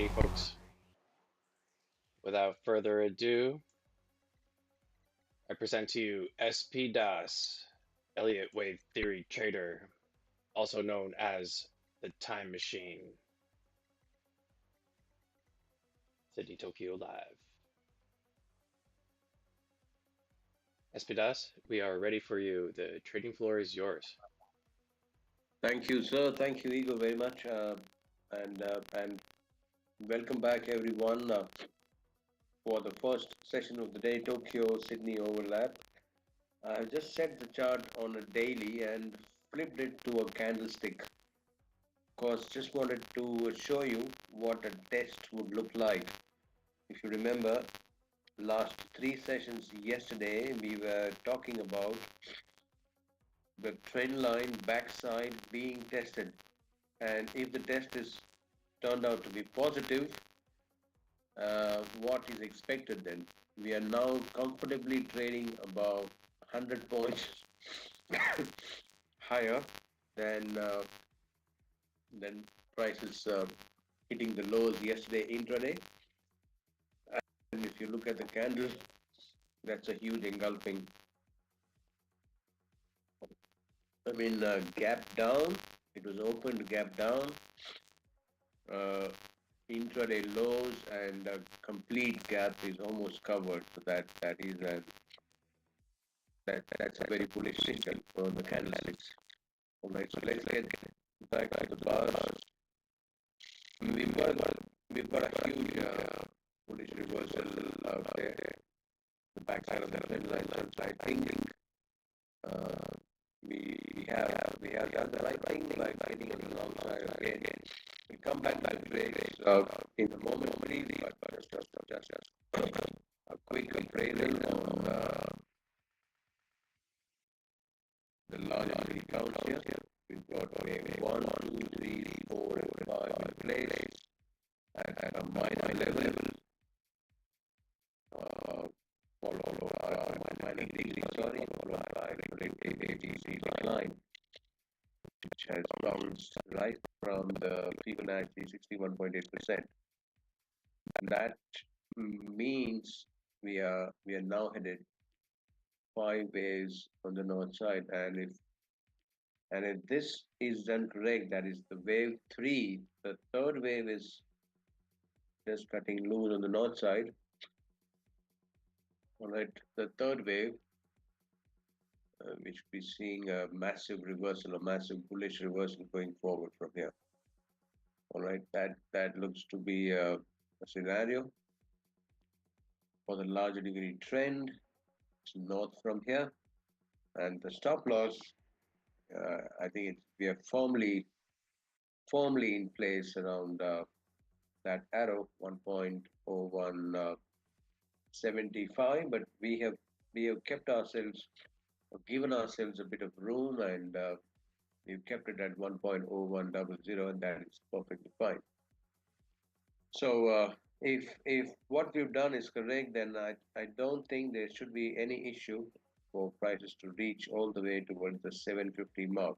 Hey folks, without further ado, I present to you SPDas, Elliot Wave Theory Trader, also known as the Time Machine. City Tokyo Live. SPDas, we are ready for you. The trading floor is yours. Thank you, sir. Thank you, Igor, very much. And welcome back, everyone, for the first session of the day, Tokyo Sydney overlap. I just set the chart on a daily and flipped it to a candlestick. Of course, just wanted to show you what a test would look like. If you remember, last three sessions yesterday, we were talking about the trend line backside being tested. And if the test is turned out to be positive, what is expected then? We are now comfortably trading about 100 points higher than than prices hitting the lows yesterday intraday. And if you look at the candle, that's a huge engulfing. I mean, gap down. It was open to gap down. Uh, Intraday lows and complete gap is almost covered. So that's a very bullish signal for the candlesticks. All right, so let's get back to the bars. We've got we've got a huge bullish reversal out there. The backside of the trend line. I think uh, we have done the right thing by getting on the long side again. We come back to the trades in a moment, please. But just a quick appraisal on the large counts here. We've got wave 1, 2, 3, 4, and 5 in place at a minor level, followed by minor degree, followed by a decline, which has bounced right from the Fibonacci 61.8%. And that means we are now headed 5 waves on the north side, and if this is done correct, that is the wave 3, the third wave is just cutting loose on the north side. All right, the third wave, we should be seeing a massive reversal, a massive bullish reversal going forward from here. All right, that looks to be a scenario for the larger degree trend. It's north from here, and the stop loss. I think we are firmly in place around that arrow 1.0175, but we have kept ourselves given ourselves a bit of room, and we've kept it at 1.0100, and that is perfectly fine. So if what we've done is correct, then I don't think there should be any issue for prices to reach all the way towards the 750 mark.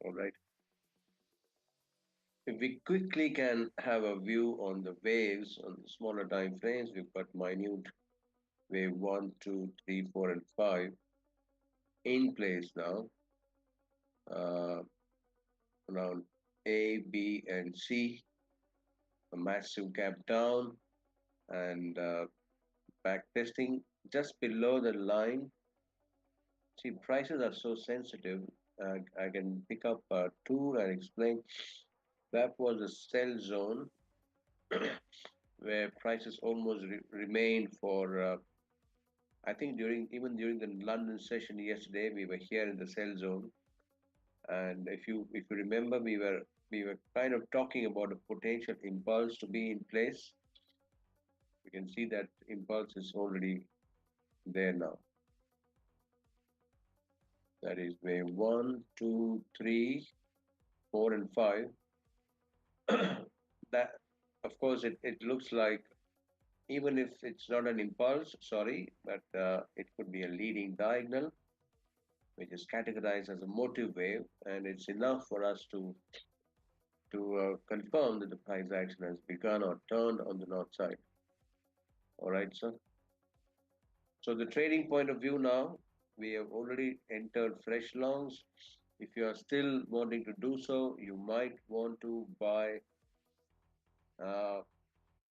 All right. If we quickly can have a view on the waves on the smaller time frames, we've got minute wave 1, 2, 3, 4, and 5 in place now, uh, around A, B, and C, a massive gap down, and back testing just below the line. See, prices are so sensitive. I can pick up two and explain. That was a sell zone where prices almost remained for I think during the London session yesterday, we were here in the sell zone, and if you remember, we were kind of talking about a potential impulse to be in place. You can see that impulse is already there now. That is wave 1, 2, 3, 4, and 5. That, of course, it looks like even if it's not an impulse, sorry, but it could be a leading diagonal, which is categorized as a motive wave, and it's enough for us to to confirm that the price action has begun or turned on the north side. All right, sir. So the trading point of view now, we have already entered fresh longs. If you are still wanting to do so, you might want to buy. Uh,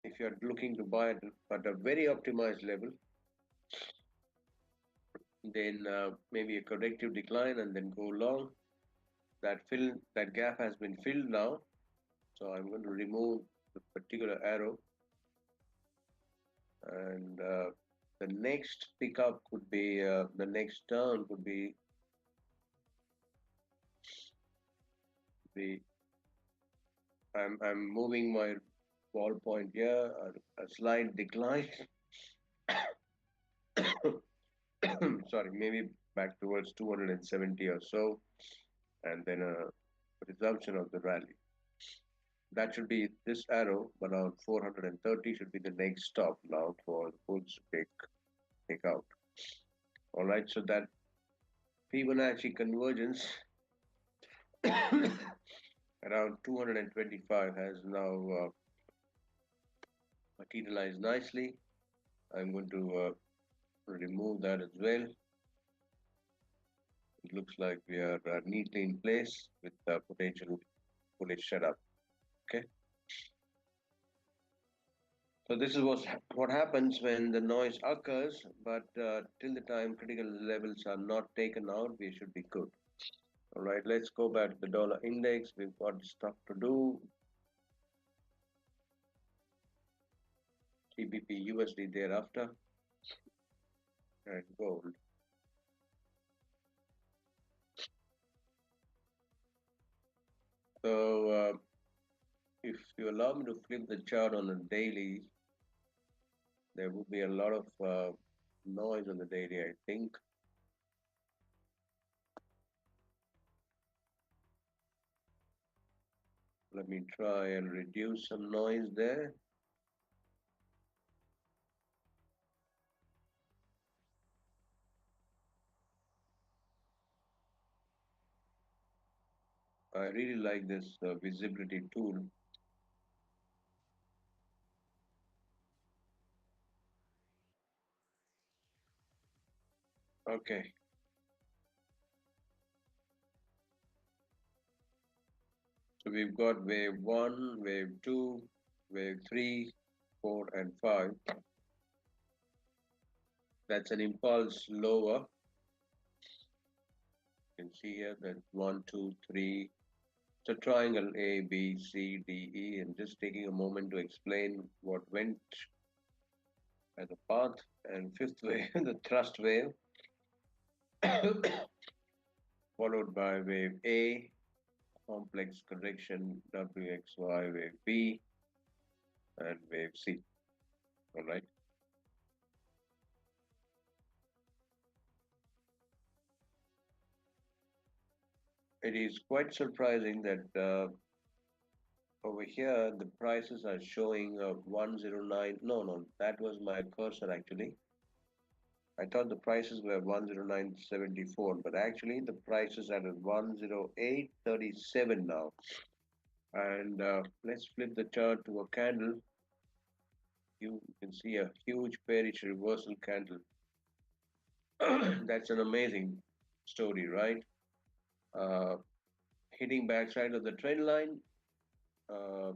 if you are looking to buy at a very optimized level, then maybe a corrective decline and then go long. That gap has been filled now, so I'm going to remove the particular arrow, and the next pickup could be the next turn could be the I'm moving my ballpoint here, a slight decline. Sorry, maybe back towards 270 or so, and then a resumption of the rally. That should be this arrow, around 430 should be the next stop now for the bulls to take out. All right, so that Fibonacci convergence around 225 has now materialized nicely. I'm going to remove that as well. It looks like we are neatly in place with the potential bullish setup. Okay, so this is what happens when the noise occurs, but till the time critical levels are not taken out, we should be good. All right, let's go back to the dollar index. We've got stuff to do. GBP USD thereafter, and gold. So if you allow me to flip the chart on a daily, there would be a lot of noise on the daily, I think. Let me try and reduce some noise there. I really like this visibility tool. Okay, so we've got wave 1, wave 2, wave 3, 4, and 5. That's an impulse lower. You can see here that 1, 2, 3. It's a triangle A, B, C, D, E, and just taking a moment to explain what went as a path. And fifth wave, the thrust wave, followed by wave A, complex correction, WXY, wave B, and wave C. All right. It is quite surprising that over here the prices are showing 109. No, no, that was my cursor actually. I thought the prices were 109.74, but actually the price is at 108.37 now. And let's flip the chart to a candle. You can see a huge bearish reversal candle. That's an amazing story, right? Uh, Hitting backside of the trend line uh,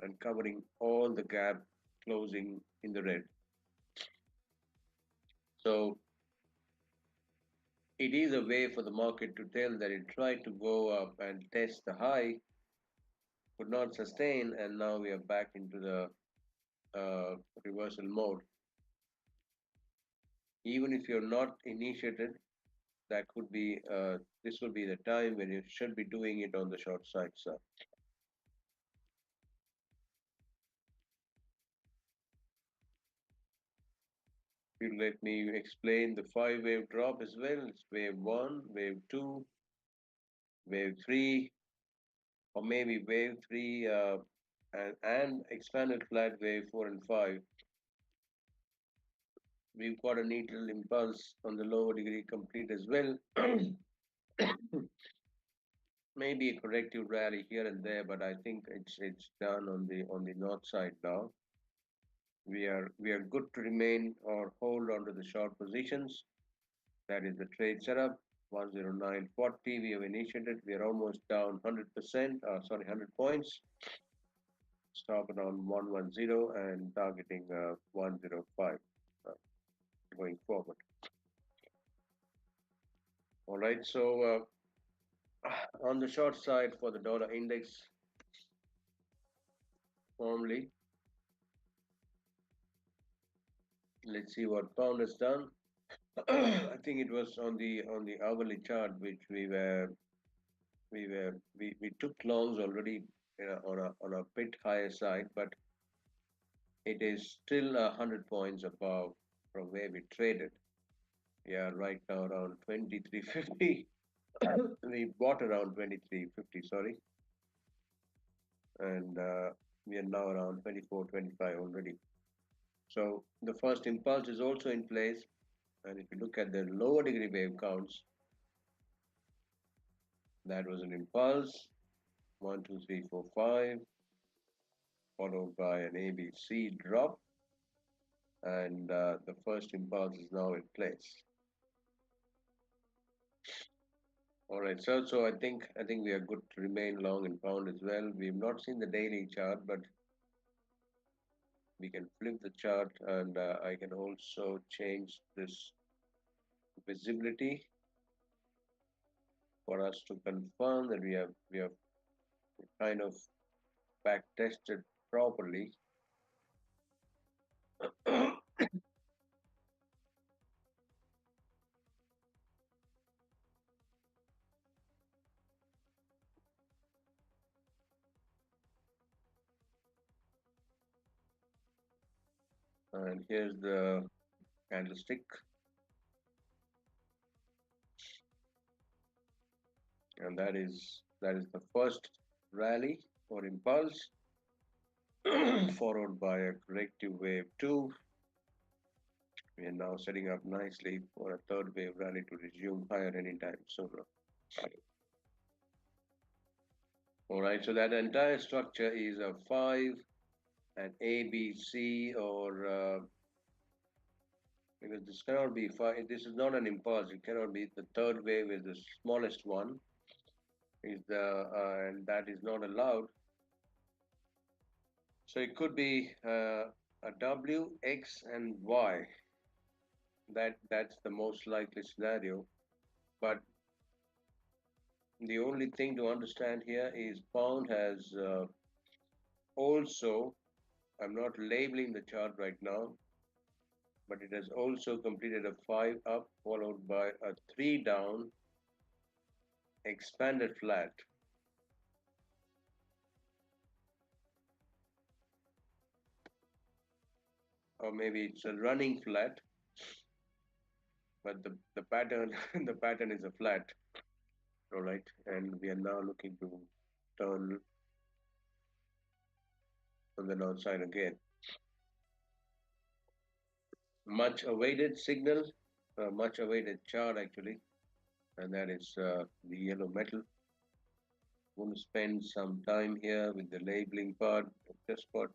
and covering all the gap closing in the red. So it is a way for the market to tell that it tried to go up and test the high, could not sustain, and now we are back into the reversal mode. Even if you're not initiated, that could be this will be the time when you should be doing it on the short side, sir. You let me explain the 5 wave drop as well. It's wave 1, wave 2, wave 3, or maybe wave 3 and expanded flat wave 4 and 5. We've got a neat little impulse on the lower degree complete as well. Maybe a corrective rally here and there, but I think it's done on the north side now. We are good to remain or hold on to the short positions. That is the trade setup. 109.40 we have initiated. We are almost down 100%, sorry, 100 points. Stop it on 110 and targeting 105 uh, going forward. All right, so on the short side for the dollar index, formally, let's see what pound has done. I think it was on the hourly chart which we took longs already, on a bit higher side, but it is still 100 points above from where we traded. Yeah, right now around 23.50. We bought around 23.50, sorry, and we are now around 24.25 already. So the first impulse is also in place, and if you look at the lower degree wave counts, that was an impulse, one, two, three, four, five, followed by an ABC drop, and the first impulse is now in place. All right, so I think we are good to remain long in pound as well. We've not seen the daily chart, but we can flip the chart, and I can also change this visibility for us to confirm that we have kind of back tested properly. And here's the candlestick, and that is the first rally or impulse, followed by a corrective wave two. We are now setting up nicely for a third wave rally to resume higher anytime sooner. All right, so that entire structure is a five, an A, B, C, or because this cannot be five. This is not an impulse. It cannot be. The third wave is the smallest one, is the and that is not allowed. So it could be a W, X, and Y. That's the most likely scenario. But the only thing to understand here is pound has also, I'm not labeling the chart right now, but it has also completed a 5 up followed by a 3 down, expanded flat, or maybe it's a running flat, but the pattern the pattern is a flat. All right, and we are now looking to turn on the north side again. Much awaited signal, much awaited chart actually, and that is the yellow metal. Going to spend some time here with the labeling part. Just got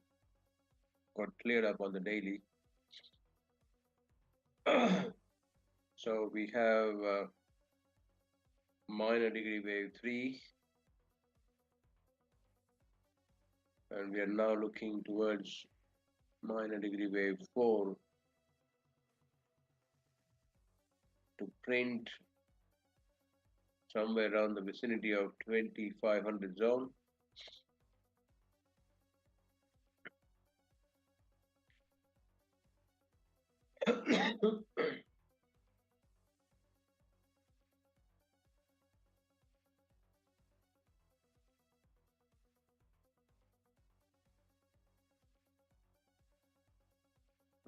cleared up on the daily. So we have minor degree wave 3, and we are now looking towards minor degree wave 4 to print somewhere around the vicinity of 2500 zone.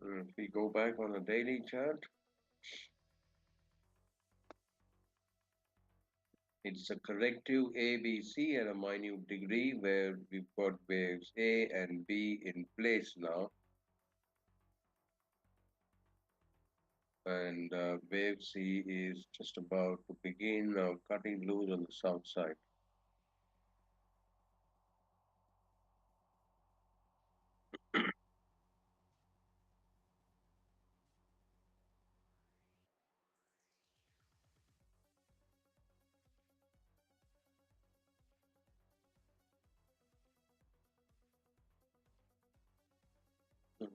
If we go back on the daily chart, it's a corrective ABC at a minute degree where we've got waves A and B in place now. And wave C is just about to begin cutting loose on the south side.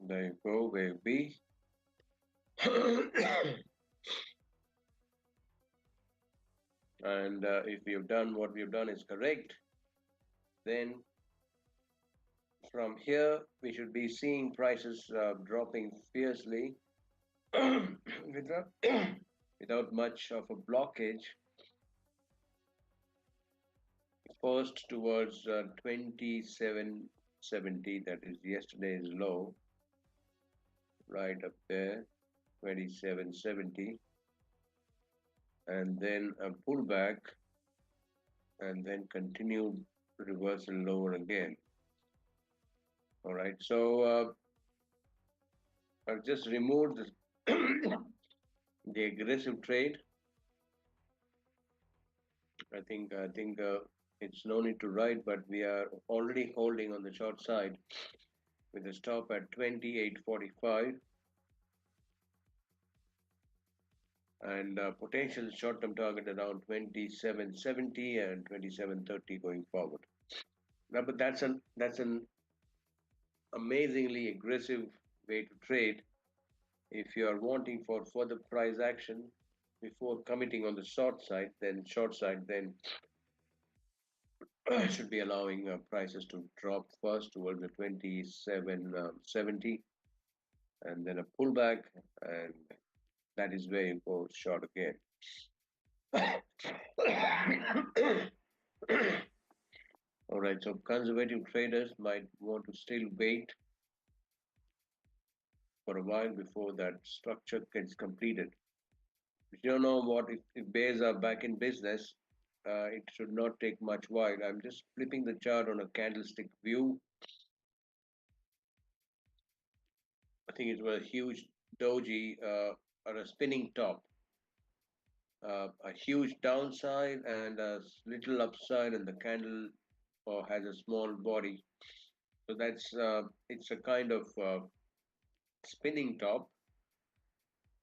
There you go, wave B. And if we have done what we have done is correct, then from here we should be seeing prices dropping fiercely without, without much of a blockage. First towards 2770, that is yesterday's low, right up there, 2770, and then a pullback, and then continued reversal lower again. All right, so I've just removed the aggressive trade. I think it's no need to write, but we are already holding on the short side with a stop at 2845 and potential short-term target around 2770 and 2730 going forward. Now, but that's an amazingly aggressive way to trade if you are wanting for further price action before committing on the short side, then should be allowing prices to drop first towards the 2770 and then a pullback, and that is where you go short again. All right, so conservative traders might want to still wait for a while before that structure gets completed. If you don't know what if bears are back in business, it should not take much while. I'm just flipping the chart on a candlestick view. I think it was a huge doji or a spinning top, a huge downside and a little upside, and the candle has a small body. So that's it's a kind of spinning top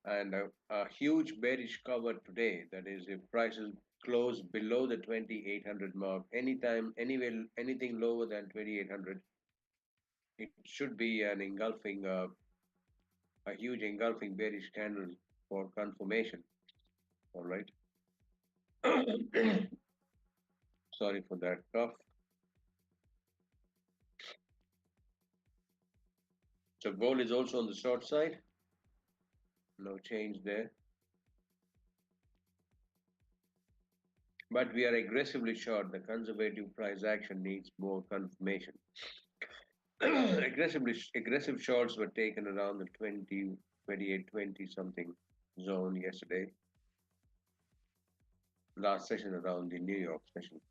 and a huge bearish cover today. That is, if prices close below the 2800 mark, anytime, anywhere, anything lower than 2800, it should be an engulfing, a huge engulfing bearish candle for confirmation. All right. Sorry for that cough. So gold is also on the short side. No change there. But we are aggressively short. The conservative price action needs more confirmation. Aggressive shorts were taken around the 20, 28, 20 something zone yesterday. Last session around the New York session.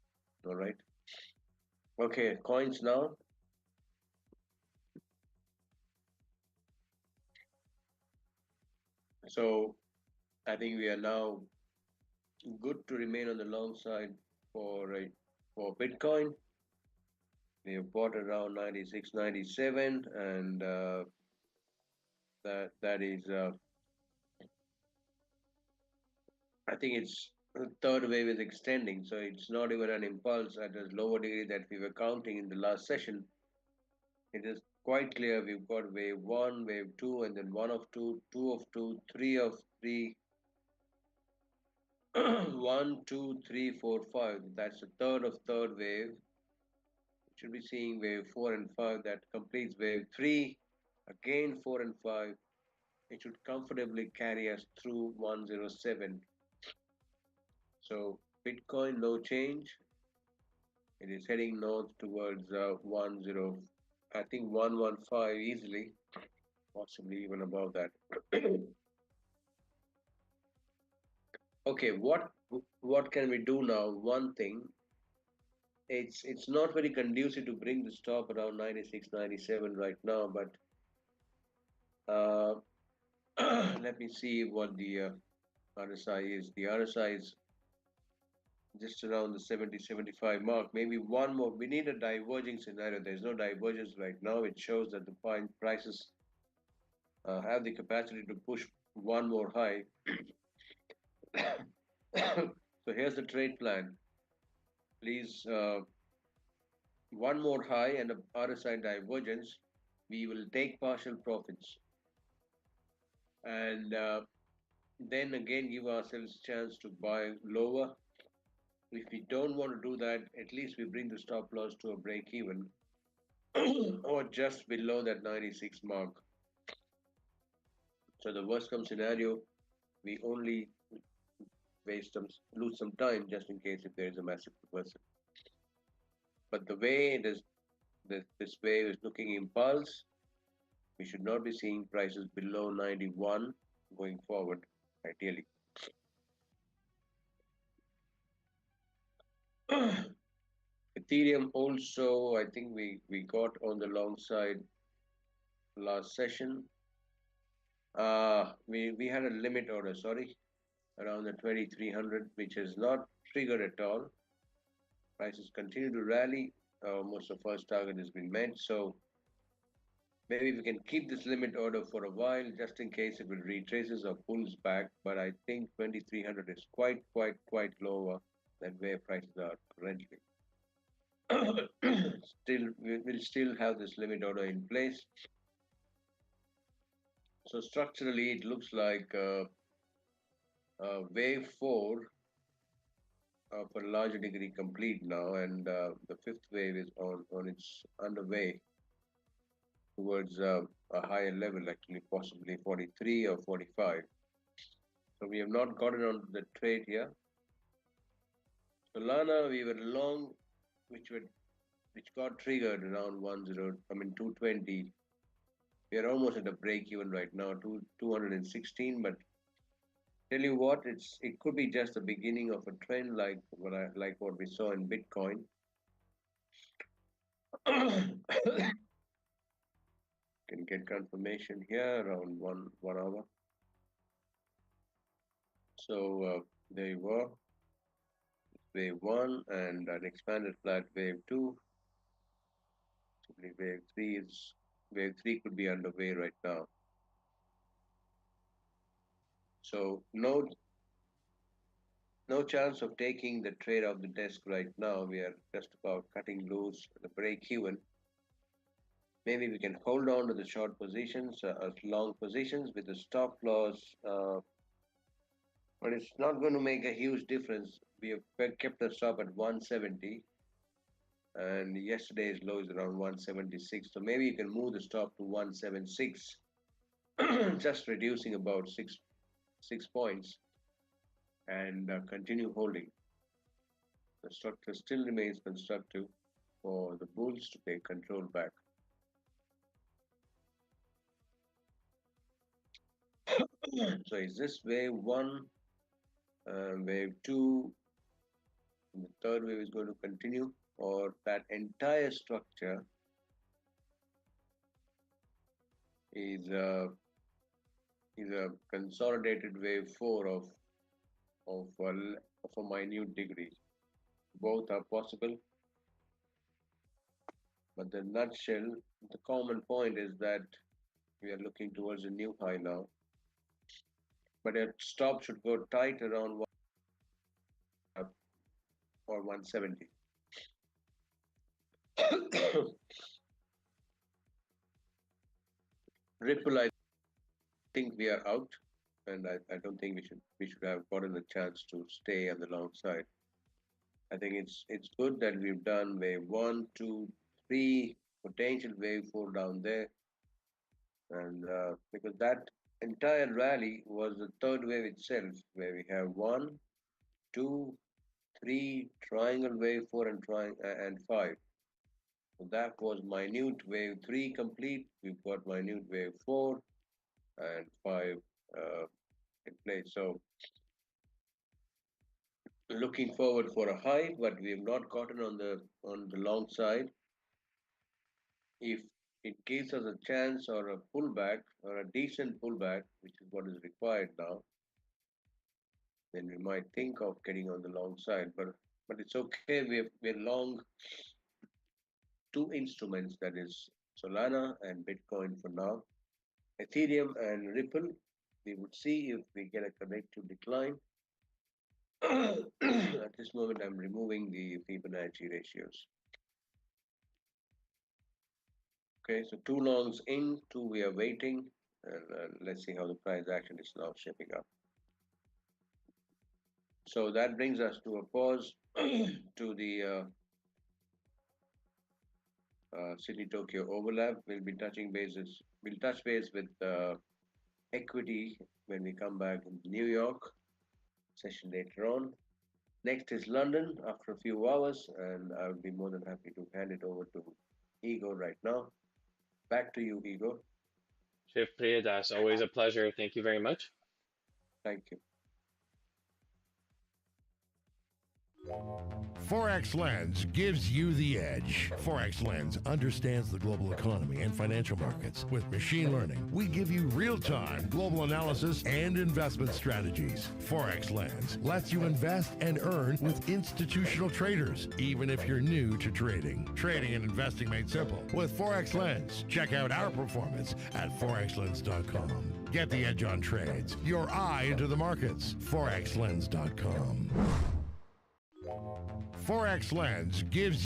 All right. Okay, coins now. So I think we are now good to remain on the long side for Bitcoin. We have bought around 96, 97, and that is I think it's the third wave is extending, so it's not even an impulse at a lower degree that we were counting in the last session. It is quite clear we've got wave one, wave two, and then one of two, two of two, three of three, one, two, three, four, five. That's the third of third wave. Should be seeing wave four and five that completes wave three, again four and five. It should comfortably carry us through 107. So Bitcoin no change. It is heading north towards 10. I think 115 easily, possibly even above that. Okay, what can we do now? One thing, it's not very conducive to bring the stop around 96, 97 right now, but uh, let me see what the RSI is. The RSI is just around the 70, 75 mark. Maybe one more. We need a diverging scenario. There's no divergence right now. It shows that the prices have the capacity to push one more high. So here's the trade plan. Please, one more high and a RSI divergence. we will take partial profits and then again give ourselves chance to buy lower. If we don't want to do that, at least we bring the stop loss to a break even or just below that 96 mark. So the worst come scenario, we only lose some time just in case if there is a massive reversal. But the way this wave is looking impulse, we should not be seeing prices below 91 going forward, ideally. Ethereum also, I think we got on the long side last session. We had a limit order, sorry, around the 2300, which is not triggered at all. Prices continue to rally. Almost the first target has been met. So maybe we can keep this limit order for a while just in case if it retraces or pulls back. But I think 2300 is quite lower than where prices are currently. Still, we will still have this limit order in place. So structurally, it looks like wave four for a larger degree complete now, and the fifth wave is on its underway towards a higher level, actually possibly 43 or 45. So we have not gotten onto the trade here. Solana we were long, which were which got triggered around 220. We are almost at a break even right now, 216. But tell you what, it could be just the beginning of a trend like what we saw in Bitcoin. Can get confirmation here around one hour. So there you were, wave one and an expanded flat wave two. Simply wave three could be underway right now. So no chance of taking the trade off the desk right now. We are just about cutting loose the break even. Maybe we can hold on to the short positions, long positions with the stop loss, but it's not going to make a huge difference. We have kept the stop at 170, and yesterday's low is around 176. So maybe you can move the stop to 176, just reducing about six points, and continue holding. The structure still remains constructive for the bulls to take control back. So is this wave one, wave two, and the third wave is going to continue, or that entire structure is a is a consolidated wave four of a minute degree. Both are possible, but the nutshell, the common point is that we are looking towards a new high now. But a stop should go tight around or 170. Ripple, I think we are out, and I don't think we should have gotten a chance to stay on the long side. I think it's good that we've done wave one, two, three, potential wave four down there, and because that entire rally was the third wave itself, where we have one, two, three, triangle wave four, and five. So that was minute wave three complete. We've got minute wave four and five uh, in place. So looking forward for a high, but we have not gotten on the long side. If it gives us a chance or a pullback or a decent pullback, which is what is required now, then we might think of getting on the long side. But it's okay. We're long two instruments, that is Solana and Bitcoin for now. Ethereum and Ripple, we would see if we get a corrective decline. At this moment, I'm removing the Fibonacci ratios. Okay, so two longs in, two we are waiting, and let's see how the price action is now shaping up. So that brings us to a pause to the Sydney Tokyo overlap. We'll touch base with equity when we come back in New York session later on. Next is London after a few hours, and I would be more than happy to hand it over to Igor right now. Back to you, Igor. SPDas, always a pleasure. Thank you very much. Thank you. Forex Lens gives you the edge. Forex Lens understands the global economy and financial markets. With machine learning, we give you real-time global analysis and investment strategies. Forex Lens lets you invest and earn with institutional traders, even if you're new to trading. Trading and investing made simple with Forex Lens. Check out our performance at FOREXLENS.com. Get the edge on trades. Your eye into the markets. FOREXLENS.com. Forex Lens gives